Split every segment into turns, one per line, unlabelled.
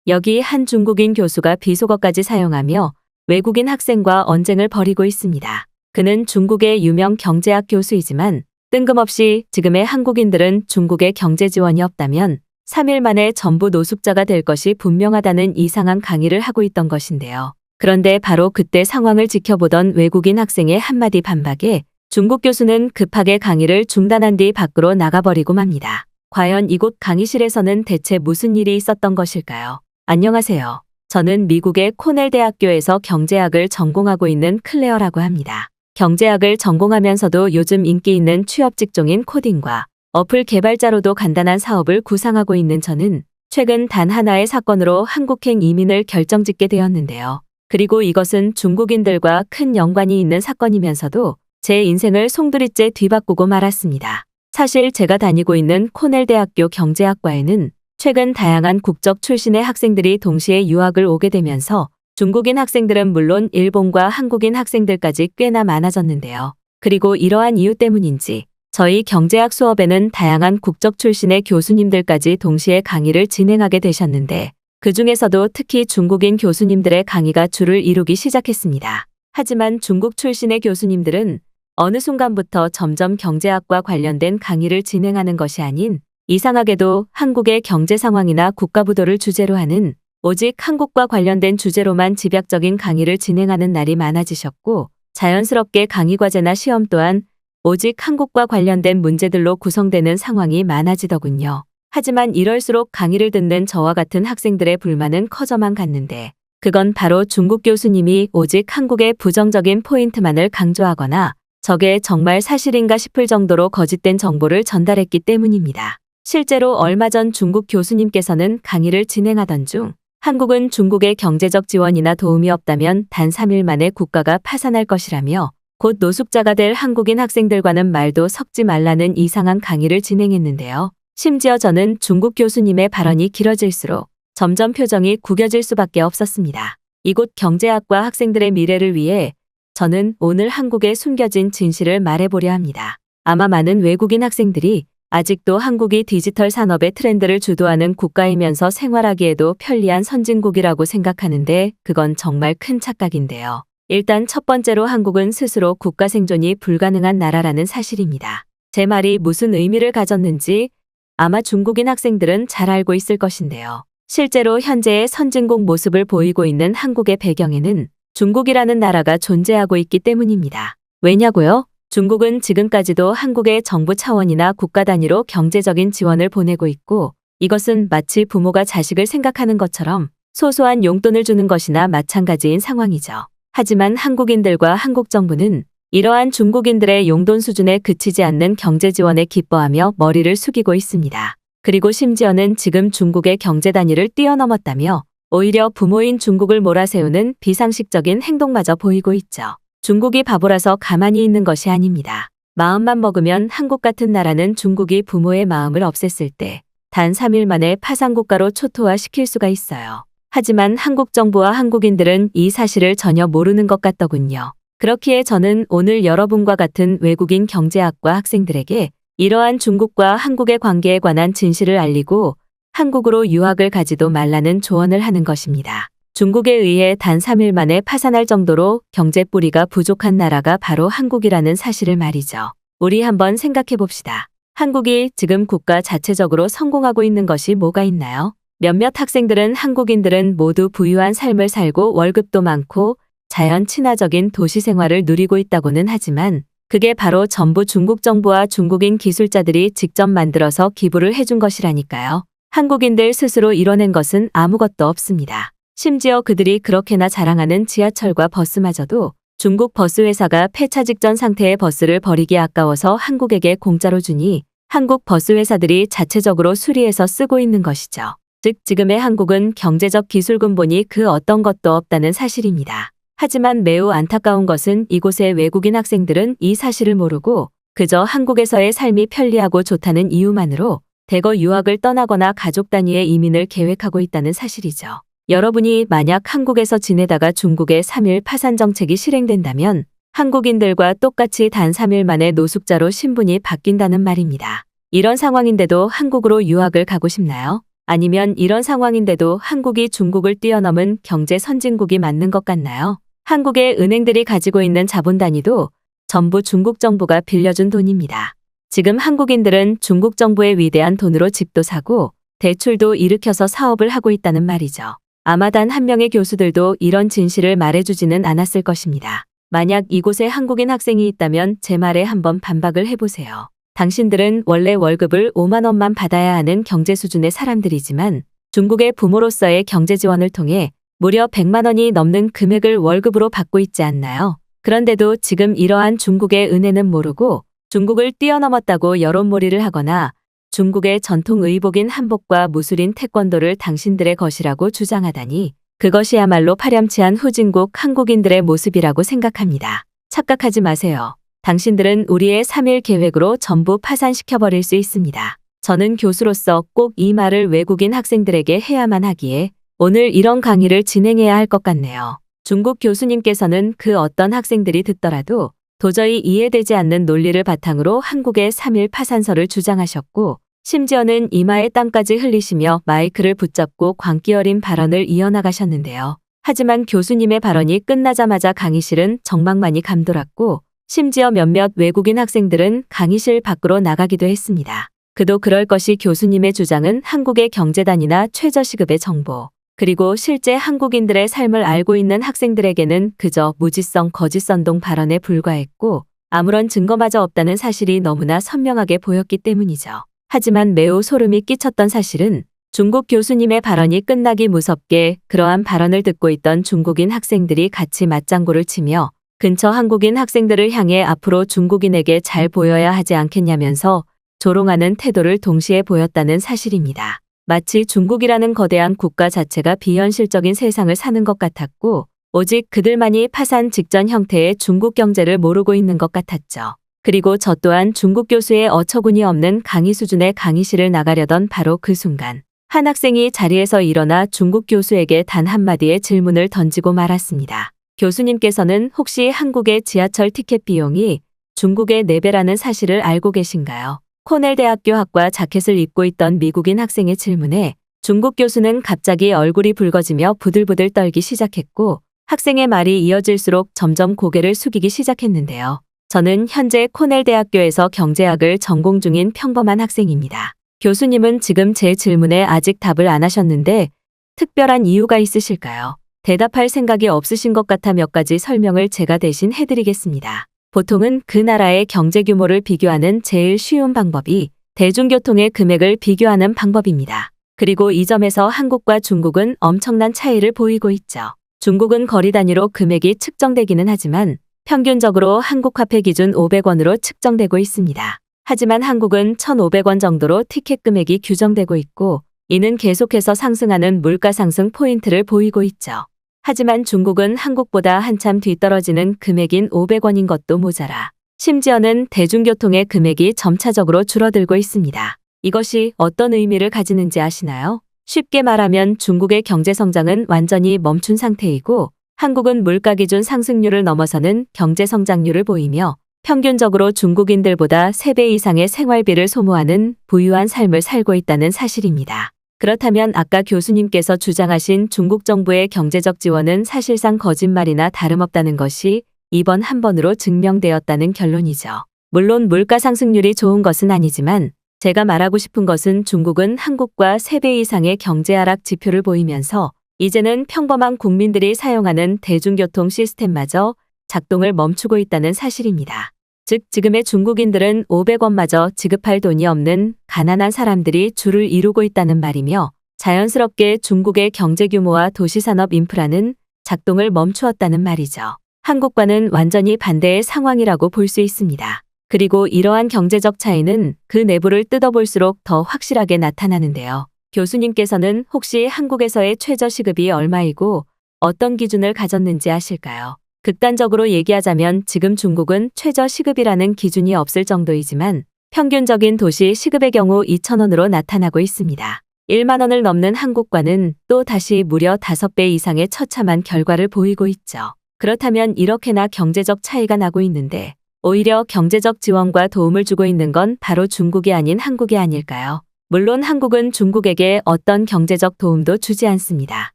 여기 한 중국인 교수가 비속어까지 사용하며 외국인 학생과 언쟁을 벌이고 있습니다. 그는 중국의 유명 경제학 교수이지만 뜬금없이 지금의 한국인들은 중국의 경제 지원이 없다면 3일 만에 전부 노숙자가 될 것이 분명하다는 이상한 강의를 하고 있던 것인데요. 그런데 바로 그때 상황을 지켜보던 외국인 학생의 한마디 반박에 중국 교수는 급하게 강의를 중단한 뒤 밖으로 나가버리고 맙니다. 과연 이곳 강의실에서는 대체 무슨 일이 있었던 것일까요? 안녕하세요. 저는 미국의 코넬 대학교에서 경제학을 전공하고 있는 클레어라고 합니다. 경제학을 전공하면서도 요즘 인기 있는 취업 직종인 코딩과 어플 개발자로도 간단한 사업을 구상하고 있는 저는 최근 단 하나의 사건으로 한국행 이민을 결정짓게 되었는데요. 그리고 이것은 중국인들과 큰 연관이 있는 사건이면서도 제 인생을 송두리째 뒤바꾸고 말았습니다. 사실 제가 다니고 있는 코넬 대학교 경제학과에는 최근 다양한 국적 출신의 학생들이 동시에 유학을 오게 되면서 중국인 학생들은 물론 일본과 한국인 학생들까지 꽤나 많아졌는데요. 그리고 이러한 이유 때문인지 저희 경제학 수업에는 다양한 국적 출신의 교수님들까지 동시에 강의를 진행하게 되셨는데 그 중에서도 특히 중국인 교수님들의 강의가 줄을 이루기 시작했습니다. 하지만 중국 출신의 교수님들은 어느 순간부터 점점 경제학과 관련된 강의를 진행하는 것이 아닌 이상하게도 한국의 경제 상황이나 국가부도를 주제로 하는 오직 한국과 관련된 주제로만 집약적인 강의를 진행하는 날이 많아지셨고 자연스럽게 강의 과제나 시험 또한 오직 한국과 관련된 문제들로 구성되는 상황이 많아지더군요. 하지만 이럴수록 강의를 듣는 저와 같은 학생들의 불만은 커져만 갔는데 그건 바로 중국 교수님이 오직 한국의 부정적인 포인트만을 강조하거나 저게 정말 사실인가 싶을 정도로 거짓된 정보를 전달했기 때문입니다. 실제로 얼마 전 중국 교수님께서는 강의를 진행하던 중 한국은 중국의 경제적 지원이나 도움이 없다면 단 3일 만에 국가가 파산할 것이라며 곧 노숙자가 될 한국인 학생들과는 말도 섞지 말라는 이상한 강의를 진행했는데요. 심지어 저는 중국 교수님의 발언이 길어질수록 점점 표정이 구겨질 수밖에 없었습니다. 이곳 경제학과 학생들의 미래를 위해 저는 오늘 한국에 숨겨진 진실을 말해보려 합니다. 아마 많은 외국인 학생들이 아직도 한국이 디지털 산업의 트렌드를 주도하는 국가이면서 생활하기에도 편리한 선진국이라고 생각하는데 그건 정말 큰 착각인데요. 일단 첫 번째로 한국은 스스로 국가 생존이 불가능한 나라라는 사실입니다. 제 말이 무슨 의미를 가졌는지 아마 중국인 학생들은 잘 알고 있을 것인데요. 실제로 현재의 선진국 모습을 보이고 있는 한국의 배경에는 중국이라는 나라가 존재하고 있기 때문입니다. 왜냐고요? 중국은 지금까지도 한국의 정부 차원이나 국가 단위로 경제적인 지원을 보내고 있고 이것은 마치 부모가 자식을 생각하는 것처럼 소소한 용돈을 주는 것이나 마찬가지인 상황이죠. 하지만 한국인들과 한국 정부는 이러한 중국인들의 용돈 수준에 그치지 않는 경제 지원에 기뻐하며 머리를 숙이고 있습니다. 그리고 심지어는 지금 중국의 경제 단위를 뛰어넘었다며 오히려 부모인 중국을 몰아세우는 비상식적인 행동마저 보이고 있죠. 중국이 바보라서 가만히 있는 것이 아닙니다. 마음만 먹으면 한국 같은 나라는 중국이 부모의 마음을 없앴을 때 단 3일 만에 파산국가로 초토화시킬 수가 있어요. 하지만 한국 정부와 한국인들은 이 사실을 전혀 모르는 것 같더군요. 그렇기에 저는 오늘 여러분과 같은 외국인 경제학과 학생들에게 이러한 중국과 한국의 관계에 관한 진실을 알리고 한국으로 유학을 가지도 말라는 조언을 하는 것입니다. 중국에 의해 단 3일 만에 파산할 정도로 경제 뿌리가 부족한 나라가 바로 한국이라는 사실을 말이죠. 우리 한번 생각해 봅시다. 한국이 지금 국가 자체적으로 성공하고 있는 것이 뭐가 있나요? 몇몇 학생들은 한국인들은 모두 부유한 삶을 살고 월급도 많고 자연 친화적인 도시 생활을 누리고 있다고는 하지만 그게 바로 전부 중국 정부와 중국인 기술자들이 직접 만들어서 기부를 해준 것이라니까요. 한국인들 스스로 이뤄낸 것은 아무것도 없습니다. 심지어 그들이 그렇게나 자랑하는 지하철과 버스마저도 중국 버스 회사가 폐차 직전 상태의 버스를 버리기 아까워서 한국에게 공짜로 주니 한국 버스 회사들이 자체적으로 수리해서 쓰고 있는 것이죠. 즉 지금의 한국은 경제적 기술 근본이 그 어떤 것도 없다는 사실입니다. 하지만 매우 안타까운 것은 이곳의 외국인 학생들은 이 사실을 모르고 그저 한국에서의 삶이 편리하고 좋다는 이유만으로 대거 유학을 떠나거나 가족 단위의 이민을 계획하고 있다는 사실이죠. 여러분이 만약 한국에서 지내다가 중국의 3일 파산 정책이 실행된다면 한국인들과 똑같이 단 3일 만에 노숙자로 신분이 바뀐다는 말입니다. 이런 상황인데도 한국으로 유학을 가고 싶나요? 아니면 이런 상황인데도 한국이 중국을 뛰어넘은 경제 선진국이 맞는 것 같나요? 한국의 은행들이 가지고 있는 자본 단위도 전부 중국 정부가 빌려준 돈입니다. 지금 한국인들은 중국 정부의 위대한 돈으로 집도 사고 대출도 일으켜서 사업을 하고 있다는 말이죠. 아마 단 한 명의 교수들도 이런 진실을 말해주지는 않았을 것입니다. 만약 이곳에 한국인 학생이 있다면 제 말에 한번 반박을 해보세요. 당신들은 원래 월급을 5만 원만 받아야 하는 경제 수준의 사람들이지만 중국의 부모로서의 경제 지원을 통해 무려 100만 원이 넘는 금액을 월급으로 받고 있지 않나요? 그런데도 지금 이러한 중국의 은혜는 모르고 중국을 뛰어넘었다고 여론몰이를 하거나 중국의 전통 의복인 한복과 무술인 태권도를 당신들의 것이라고 주장하다니 그것이야말로 파렴치한 후진국 한국인들의 모습이라고 생각합니다. 착각하지 마세요. 당신들은 우리의 3일 계획으로 전부 파산시켜버릴 수 있습니다. 저는 교수로서 꼭 이 말을 외국인 학생들에게 해야만 하기에 오늘 이런 강의를 진행해야 할 것 같네요. 중국 교수님께서는 그 어떤 학생들이 듣더라도 도저히 이해되지 않는 논리를 바탕으로 한국의 3일 파산설을 주장하셨고 심지어는 이마에 땀까지 흘리시며 마이크를 붙잡고 광기 어린 발언을 이어나가셨는데요. 하지만 교수님의 발언이 끝나자마자 강의실은 정막만이 감돌았고 심지어 몇몇 외국인 학생들은 강의실 밖으로 나가기도 했습니다. 그도 그럴 것이 교수님의 주장은 한국의 경제단이나 최저시급의 정보, 그리고 실제 한국인들의 삶을 알고 있는 학생들에게는 그저 무지성 거짓선동 발언에 불과했고 아무런 증거마저 없다는 사실이 너무나 선명하게 보였기 때문이죠. 하지만 매우 소름이 끼쳤던 사실은 중국 교수님의 발언이 끝나기 무섭게 그러한 발언을 듣고 있던 중국인 학생들이 같이 맞장구를 치며 근처 한국인 학생들을 향해 앞으로 중국인에게 잘 보여야 하지 않겠냐면서 조롱하는 태도를 동시에 보였다는 사실입니다. 마치 중국이라는 거대한 국가 자체가 비현실적인 세상을 사는 것 같았고 오직 그들만이 파산 직전 형태의 중국 경제를 모르고 있는 것 같았죠. 그리고 저 또한 중국 교수의 어처구니 없는 강의 수준의 강의실을 나가려던 바로 그 순간 한 학생이 자리에서 일어나 중국 교수에게 단 한마디의 질문을 던지고 말았습니다. 교수님께서는 혹시 한국의 지하철 티켓 비용이 중국의 4배라는 사실을 알고 계신가요? 코넬 대학교 학과 자켓을 입고 있던 미국인 학생의 질문에 중국 교수는 갑자기 얼굴이 붉어지며 부들부들 떨기 시작했고 학생의 말이 이어질수록 점점 고개를 숙이기 시작했는데요. 저는 현재 코넬 대학교에서 경제학을 전공 중인 평범한 학생입니다. 교수님은 지금 제 질문에 아직 답을 안 하셨는데 특별한 이유가 있으실까요? 대답할 생각이 없으신 것 같아 몇 가지 설명을 제가 대신 해드리겠습니다. 보통은 그 나라의 경제 규모를 비교하는 제일 쉬운 방법이 대중교통의 금액을 비교하는 방법입니다. 그리고 이 점에서 한국과 중국은 엄청난 차이를 보이고 있죠. 중국은 거리 단위로 금액이 측정되기는 하지만 평균적으로 한국 화폐 기준 500원으로 측정되고 있습니다. 하지만 한국은 1,500원 정도로 티켓 금액이 규정되고 있고 이는 계속해서 상승하는 물가 상승 포인트를 보이고 있죠. 하지만 중국은 한국보다 한참 뒤떨어지는 금액인 500원인 것도 모자라 심지어는 대중교통의 금액이 점차적으로 줄어들고 있습니다. 이것이 어떤 의미를 가지는지 아시나요? 쉽게 말하면 중국의 경제 성장은 완전히 멈춘 상태이고 한국은 물가 기준 상승률을 넘어서는 경제 성장률을 보이며 평균적으로 중국인들보다 3배 이상의 생활비를 소모하는 부유한 삶을 살고 있다는 사실입니다. 그렇다면 아까 교수님께서 주장하신 중국 정부의 경제적 지원은 사실상 거짓말이나 다름없다는 것이 이번 한 번으로 증명되었다는 결론이죠. 물론 물가 상승률이 좋은 것은 아니지만 제가 말하고 싶은 것은 중국은 한국과 3배 이상의 경제 하락 지표를 보이면서 이제는 평범한 국민들이 사용하는 대중교통 시스템마저 작동을 멈추고 있다는 사실입니다. 즉 지금의 중국인들은 500원마저 지급할 돈이 없는 가난한 사람들이 줄을 이루고 있다는 말이며 자연스럽게 중국의 경제 규모와 도시산업 인프라는 작동을 멈추었다는 말이죠. 한국과는 완전히 반대의 상황이라고 볼 수 있습니다. 그리고 이러한 경제적 차이는 그 내부를 뜯어볼수록 더 확실하게 나타나는데요. 교수님께서는 혹시 한국에서의 최저시급이 얼마이고 어떤 기준을 가졌는지 아실까요? 극단적으로 얘기하자면 지금 중국은 최저시급이라는 기준이 없을 정도이지만 평균적인 도시 시급의 경우 2,000원으로 나타나고 있습니다. 1만 원을 넘는 한국과는 또 다시 무려 5배 이상의 처참한 결과를 보이고 있죠. 그렇다면 이렇게나 경제적 차이가 나고 있는데 오히려 경제적 지원과 도움을 주고 있는 건 바로 중국이 아닌 한국이 아닐까요? 물론 한국은 중국에게 어떤 경제적 도움도 주지 않습니다.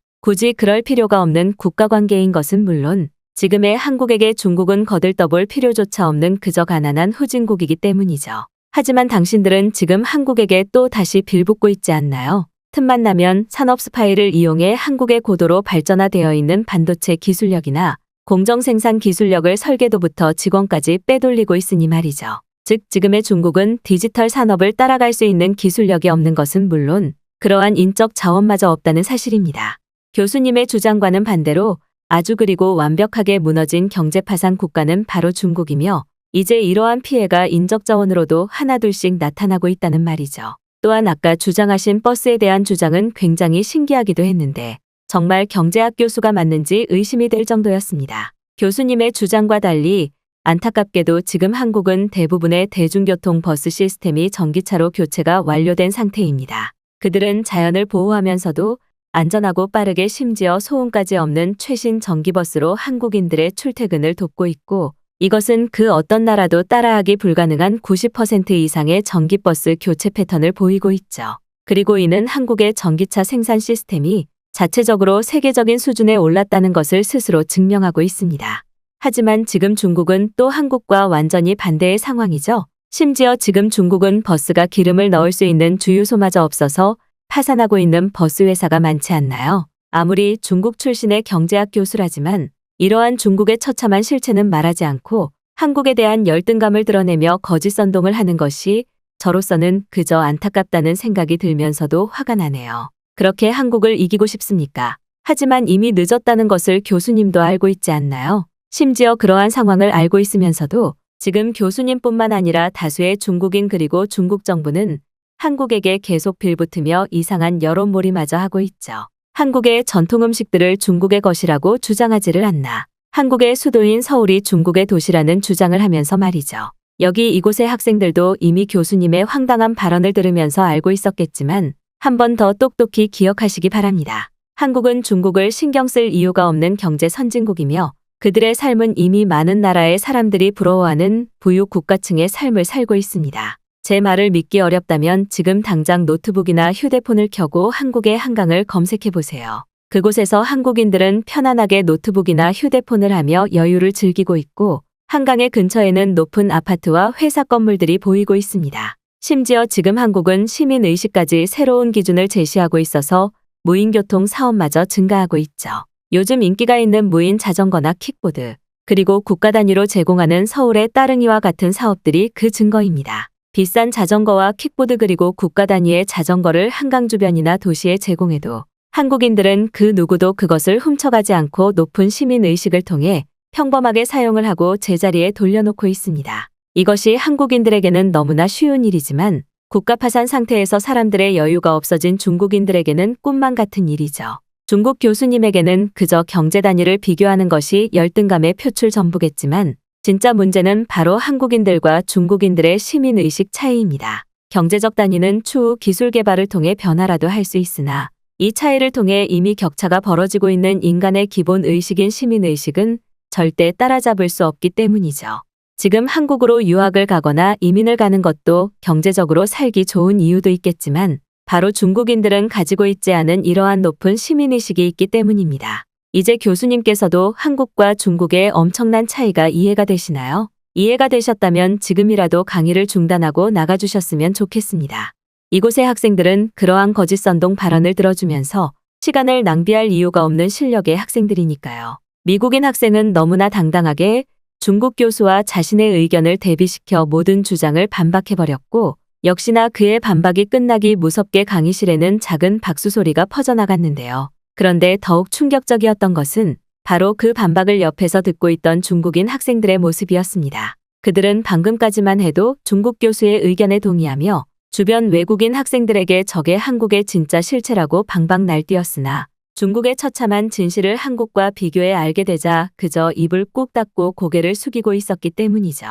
굳이 그럴 필요가 없는 국가관계인 것은 물론 지금의 한국에게 중국은 거들떠볼 필요조차 없는 그저 가난한 후진국이기 때문이죠. 하지만 당신들은 지금 한국에게 또 다시 빌붙고 있지 않나요? 틈만 나면 산업 스파이를 이용해 한국의 고도로 발전화되어 있는 반도체 기술력이나 공정 생산 기술력을 설계도부터 직원까지 빼돌리고 있으니 말이죠. 즉 지금의 중국은 디지털 산업을 따라갈 수 있는 기술력이 없는 것은 물론 그러한 인적 자원마저 없다는 사실입니다. 교수님의 주장과는 반대로 아주 그리고 완벽하게 무너진 경제 파산 국가는 바로 중국이며 이제 이러한 피해가 인적 자원으로도 하나둘씩 나타나고 있다는 말이죠. 또한 아까 주장하신 버스에 대한 주장은 굉장히 신기하기도 했는데 정말 경제학 교수가 맞는지 의심이 될 정도였습니다. 교수님의 주장과 달리 안타깝게도 지금 한국은 대부분의 대중교통 버스 시스템이 전기차로 교체가 완료된 상태입니다. 그들은 자연을 보호하면서도 안전하고 빠르게 심지어 소음까지 없는 최신 전기버스로 한국인들의 출퇴근을 돕고 있고 이것은 그 어떤 나라도 따라하기 불가능한 90% 이상의 전기버스 교체 패턴을 보이고 있죠. 그리고 이는 한국의 전기차 생산 시스템이 자체적으로 세계적인 수준에 올랐다는 것을 스스로 증명하고 있습니다. 하지만 지금 중국은 또 한국과 완전히 반대의 상황이죠. 심지어 지금 중국은 버스가 기름을 넣을 수 있는 주유소마저 없어서 파산하고 있는 버스 회사가 많지 않나요? 아무리 중국 출신의 경제학 교수라지만 이러한 중국의 처참한 실체는 말하지 않고 한국에 대한 열등감을 드러내며 거짓 선동을 하는 것이 저로서는 그저 안타깝다는 생각이 들면서도 화가 나네요. 그렇게 한국을 이기고 싶습니까? 하지만 이미 늦었다는 것을 교수님도 알고 있지 않나요? 심지어 그러한 상황을 알고 있으면서도 지금 교수님뿐만 아니라 다수의 중국인 그리고 중국 정부는 한국에게 계속 빌붙으며 이상한 여론몰이마저 하고 있죠. 한국의 전통 음식들을 중국의 것이라고 주장하지를 않나. 한국의 수도인 서울이 중국의 도시라는 주장을 하면서 말이죠. 여기 이곳의 학생들도 이미 교수님의 황당한 발언을 들으면서 알고 있었겠지만 한 번 더 똑똑히 기억하시기 바랍니다. 한국은 중국을 신경 쓸 이유가 없는 경제 선진국이며 그들의 삶은 이미 많은 나라의 사람들이 부러워하는 부유 국가층의 삶을 살고 있습니다. 제 말을 믿기 어렵다면 지금 당장 노트북이나 휴대폰을 켜고 한국의 한강을 검색해 보세요. 그곳에서 한국인들은 편안하게 노트북이나 휴대폰을 하며 여유를 즐기고 있고 한강의 근처에는 높은 아파트와 회사 건물들이 보이고 있습니다. 심지어 지금 한국은 시민의식까지 새로운 기준을 제시하고 있어서 무인교통 사업마저 증가하고 있죠. 요즘 인기가 있는 무인 자전거나 킥보드, 그리고 국가 단위로 제공하는 서울의 따릉이와 같은 사업들이 그 증거입니다. 비싼 자전거와 킥보드 그리고 국가 단위의 자전거를 한강 주변이나 도시에 제공해도 한국인들은 그 누구도 그것을 훔쳐가지 않고 높은 시민의식을 통해 평범하게 사용을 하고 제자리에 돌려놓고 있습니다. 이것이 한국인들에게는 너무나 쉬운 일이지만 국가 파산 상태에서 사람들의 여유가 없어진 중국인들에게는 꿈만 같은 일이죠. 중국 교수님에게는 그저 경제 단위를 비교하는 것이 열등감의 표출 전부겠지만 진짜 문제는 바로 한국인들과 중국인들의 시민의식 차이입니다. 경제적 단위는 추후 기술 개발을 통해 변화라도 할 수 있으나 이 차이를 통해 이미 격차가 벌어지고 있는 인간의 기본 의식인 시민의식은 절대 따라잡을 수 없기 때문이죠. 지금 한국으로 유학을 가거나 이민을 가는 것도 경제적으로 살기 좋은 이유도 있겠지만 바로 중국인들은 가지고 있지 않은 이러한 높은 시민의식이 있기 때문입니다. 이제 교수님께서도 한국과 중국의 엄청난 차이가 이해가 되시나요? 이해가 되셨다면 지금이라도 강의를 중단하고 나가주셨으면 좋겠습니다. 이곳의 학생들은 그러한 거짓 선동 발언을 들어주면서 시간을 낭비할 이유가 없는 실력의 학생들이니까요. 미국인 학생은 너무나 당당하게 중국 교수와 자신의 의견을 대비시켜 모든 주장을 반박해버렸고 역시나 그의 반박이 끝나기 무섭게 강의실에는 작은 박수 소리가 퍼져나갔는데요. 그런데 더욱 충격적이었던 것은 바로 그 반박을 옆에서 듣고 있던 중국인 학생들의 모습이었습니다. 그들은 방금까지만 해도 중국 교수의 의견에 동의하며 주변 외국인 학생들에게 저게 한국의 진짜 실체라고 방방 날뛰었으나 중국의 처참한 진실을 한국과 비교해 알게 되자 그저 입을 꾹 닫고 고개를 숙이고 있었기 때문이죠.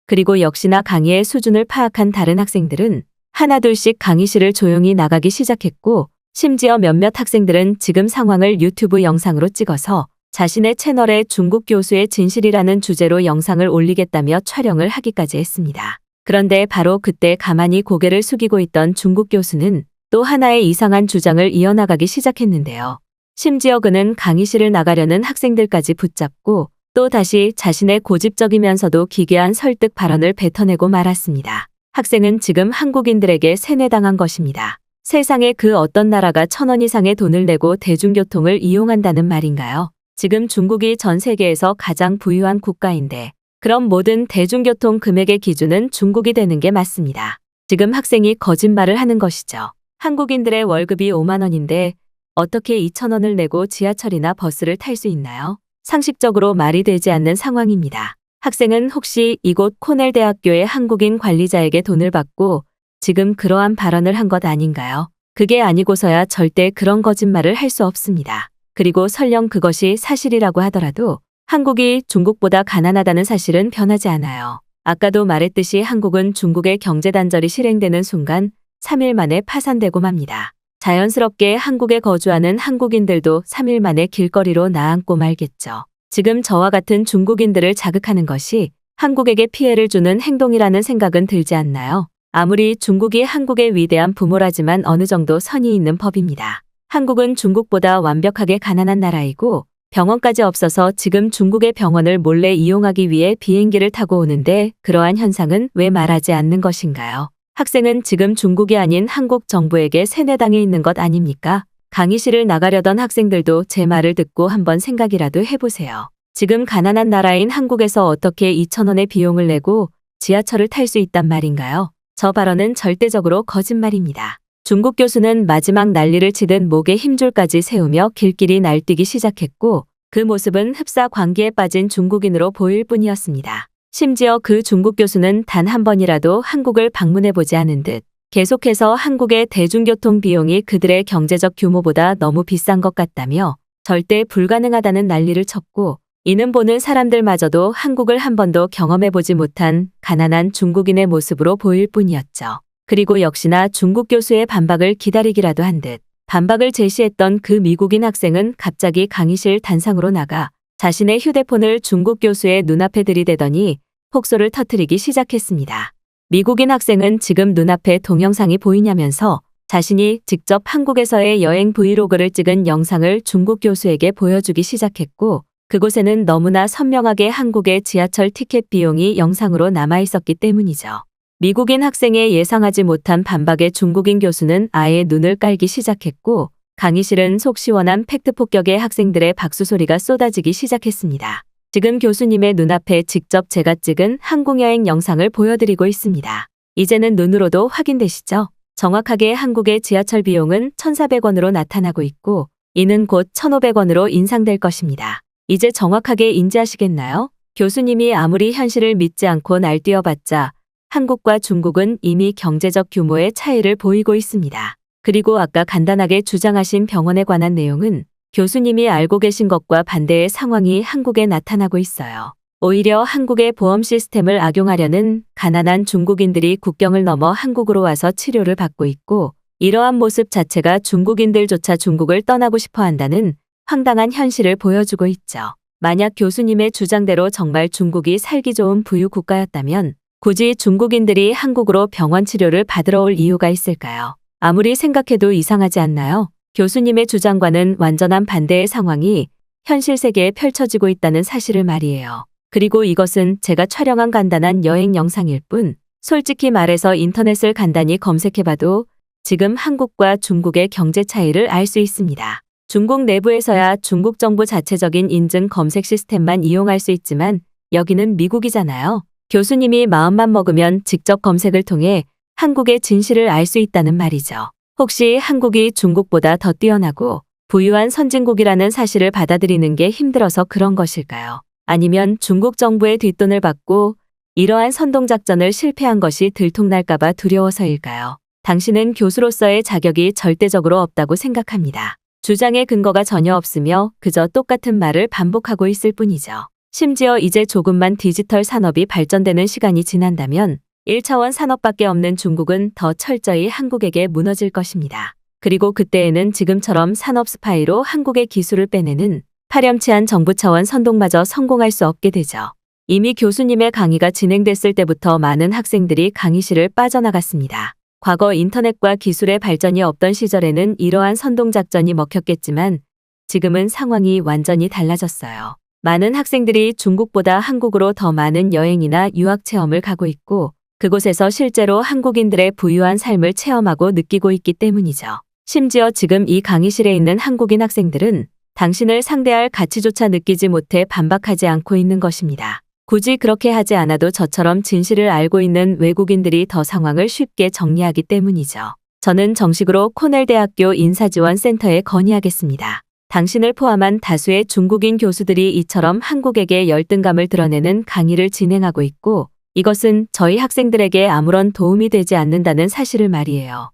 그리고 역시나 강의의 수준을 파악한 다른 학생들은 하나둘씩 강의실을 조용히 나가기 시작했고 심지어 몇몇 학생들은 지금 상황을 유튜브 영상으로 찍어서 자신의 채널에 중국 교수의 진실이라는 주제로 영상을 올리겠다며 촬영을 하기까지 했습니다. 그런데 바로 그때 가만히 고개를 숙이고 있던 중국 교수는 또 하나의 이상한 주장을 이어나가기 시작했는데요. 심지어 그는 강의실을 나가려는 학생들까지 붙잡고 또 다시 자신의 고집적이면서도 기괴한 설득 발언을 뱉어내고 말았습니다. 학생은 지금 한국인들에게 세뇌당한 것입니다. 세상에 그 어떤 나라가 1,000원 이상의 돈을 내고 대중교통을 이용한다는 말인가요? 지금 중국이 전 세계에서 가장 부유한 국가인데 그럼 모든 대중교통 금액의 기준은 중국이 되는 게 맞습니다. 지금 학생이 거짓말을 하는 것이죠. 한국인들의 월급이 5만 원인데 어떻게 2,000원을 내고 지하철이나 버스를 탈 수 있나요? 상식적으로 말이 되지 않는 상황입니다. 학생은 혹시 이곳 코넬 대학교의 한국인 관리자에게 돈을 받고 지금 그러한 발언을 한 것 아닌가요? 그게 아니고서야 절대 그런 거짓말을 할 수 없습니다. 그리고 설령 그것이 사실이라고 하더라도 한국이 중국보다 가난하다는 사실은 변하지 않아요. 아까도 말했듯이 한국은 중국의 경제 단절이 실행되는 순간 3일 만에 파산되고 맙니다. 자연스럽게 한국에 거주하는 한국인들도 3일 만에 길거리로 나앉고 말겠죠. 지금 저와 같은 중국인들을 자극하는 것이 한국에게 피해를 주는 행동이라는 생각은 들지 않나요? 아무리 중국이 한국의 위대한 부모라지만 어느 정도 선이 있는 법입니다. 한국은 중국보다 완벽하게 가난한 나라이고 병원까지 없어서 지금 중국의 병원을 몰래 이용하기 위해 비행기를 타고 오는데 그러한 현상은 왜 말하지 않는 것인가요? 학생은 지금 중국이 아닌 한국 정부에게 세뇌당해 있는 것 아닙니까? 강의실을 나가려던 학생들도 제 말을 듣고 한번 생각이라도 해보세요. 지금 가난한 나라인 한국에서 어떻게 2,000원의 비용을 내고 지하철을 탈 수 있단 말인가요? 저 발언은 절대적으로 거짓말입니다. 중국 교수는 마지막 난리를 치듯 목에 힘줄까지 세우며 길길이 날뛰기 시작했고 그 모습은 흡사 광기에 빠진 중국인으로 보일 뿐이었습니다. 심지어 그 중국 교수는 단 한 번이라도 한국을 방문해보지 않은 듯 계속해서 한국의 대중교통 비용이 그들의 경제적 규모보다 너무 비싼 것 같다며 절대 불가능하다는 난리를 쳤고 이는 보는 사람들마저도 한국을 한 번도 경험해보지 못한 가난한 중국인의 모습으로 보일 뿐이었죠. 그리고 역시나 중국 교수의 반박을 기다리기라도 한 듯 반박을 제시했던 그 미국인 학생은 갑자기 강의실 단상으로 나가 자신의 휴대폰을 중국 교수의 눈앞에 들이대더니 폭소를 터뜨리기 시작했습니다. 미국인 학생은 지금 눈앞에 동영상이 보이냐면서 자신이 직접 한국에서의 여행 브이로그를 찍은 영상을 중국 교수에게 보여주기 시작했고 그곳에는 너무나 선명하게 한국의 지하철 티켓 비용이 영상으로 남아있었기 때문이죠. 미국인 학생의 예상하지 못한 반박에 중국인 교수는 아예 눈을 깔기 시작했고 강의실은 속 시원한 팩트 폭격의 학생들의 박수 소리가 쏟아지기 시작했습니다. 지금 교수님의 눈앞에 직접 제가 찍은 한국 여행 영상을 보여드리고 있습니다. 이제는 눈으로도 확인되시죠? 정확하게 한국의 지하철 비용은 1,400원으로 나타나고 있고 이는 곧 1,500원으로 인상될 것입니다. 이제 정확하게 인지하시겠나요? 교수님이 아무리 현실을 믿지 않고 날뛰어봤자 한국과 중국은 이미 경제적 규모의 차이를 보이고 있습니다. 그리고 아까 간단하게 주장하신 병원에 관한 내용은 교수님이 알고 계신 것과 반대의 상황이 한국에 나타나고 있어요. 오히려 한국의 보험 시스템을 악용하려는 가난한 중국인들이 국경을 넘어 한국으로 와서 치료를 받고 있고 이러한 모습 자체가 중국인들조차 중국을 떠나고 싶어 한다는 황당한 현실을 보여주고 있죠. 만약 교수님의 주장대로 정말 중국이 살기 좋은 부유 국가였다면 굳이 중국인들이 한국으로 병원 치료를 받으러 올 이유가 있을까요? 아무리 생각해도 이상하지 않나요? 교수님의 주장과는 완전한 반대의 상황이 현실 세계에 펼쳐지고 있다는 사실을 말이에요. 그리고 이것은 제가 촬영한 간단한 여행 영상일 뿐 솔직히 말해서 인터넷을 간단히 검색해봐도 지금 한국과 중국의 경제 차이를 알 수 있습니다. 중국 내부에서야 중국 정부 자체적인 인증 검색 시스템만 이용할 수 있지만 여기는 미국이잖아요. 교수님이 마음만 먹으면 직접 검색을 통해 한국의 진실을 알 수 있다는 말이죠. 혹시 한국이 중국보다 더 뛰어나고 부유한 선진국이라는 사실을 받아들이는 게 힘들어서 그런 것일까요? 아니면 중국 정부의 뒷돈을 받고 이러한 선동작전을 실패한 것이 들통날까봐 두려워서일까요? 당신은 교수로서의 자격이 절대적으로 없다고 생각합니다. 주장의 근거가 전혀 없으며 그저 똑같은 말을 반복하고 있을 뿐이죠. 심지어 이제 조금만 디지털 산업이 발전되는 시간이 지난다면 1차원 산업밖에 없는 중국은 더 철저히 한국에게 무너질 것입니다. 그리고 그때에는 지금처럼 산업 스파이로 한국의 기술을 빼내는 파렴치한 정부 차원 선동마저 성공할 수 없게 되죠. 이미 교수님의 강의가 진행됐을 때부터 많은 학생들이 강의실을 빠져나갔습니다. 과거 인터넷과 기술의 발전이 없던 시절에는 이러한 선동작전이 먹혔겠지만 지금은 상황이 완전히 달라졌어요. 많은 학생들이 중국보다 한국으로 더 많은 여행이나 유학 체험을 가고 있고 그곳에서 실제로 한국인들의 부유한 삶을 체험하고 느끼고 있기 때문이죠. 심지어 지금 이 강의실에 있는 한국인 학생들은 당신을 상대할 가치조차 느끼지 못해 반박하지 않고 있는 것입니다. 굳이 그렇게 하지 않아도 저처럼 진실을 알고 있는 외국인들이 더 상황을 쉽게 정리하기 때문이죠. 저는 정식으로 코넬 대학교 인사지원센터에 건의하겠습니다. 당신을 포함한 다수의 중국인 교수들이 이처럼 한국에게 열등감을 드러내는 강의를 진행하고 있고 이것은 저희 학생들에게 아무런 도움이 되지 않는다는 사실을 말이에요.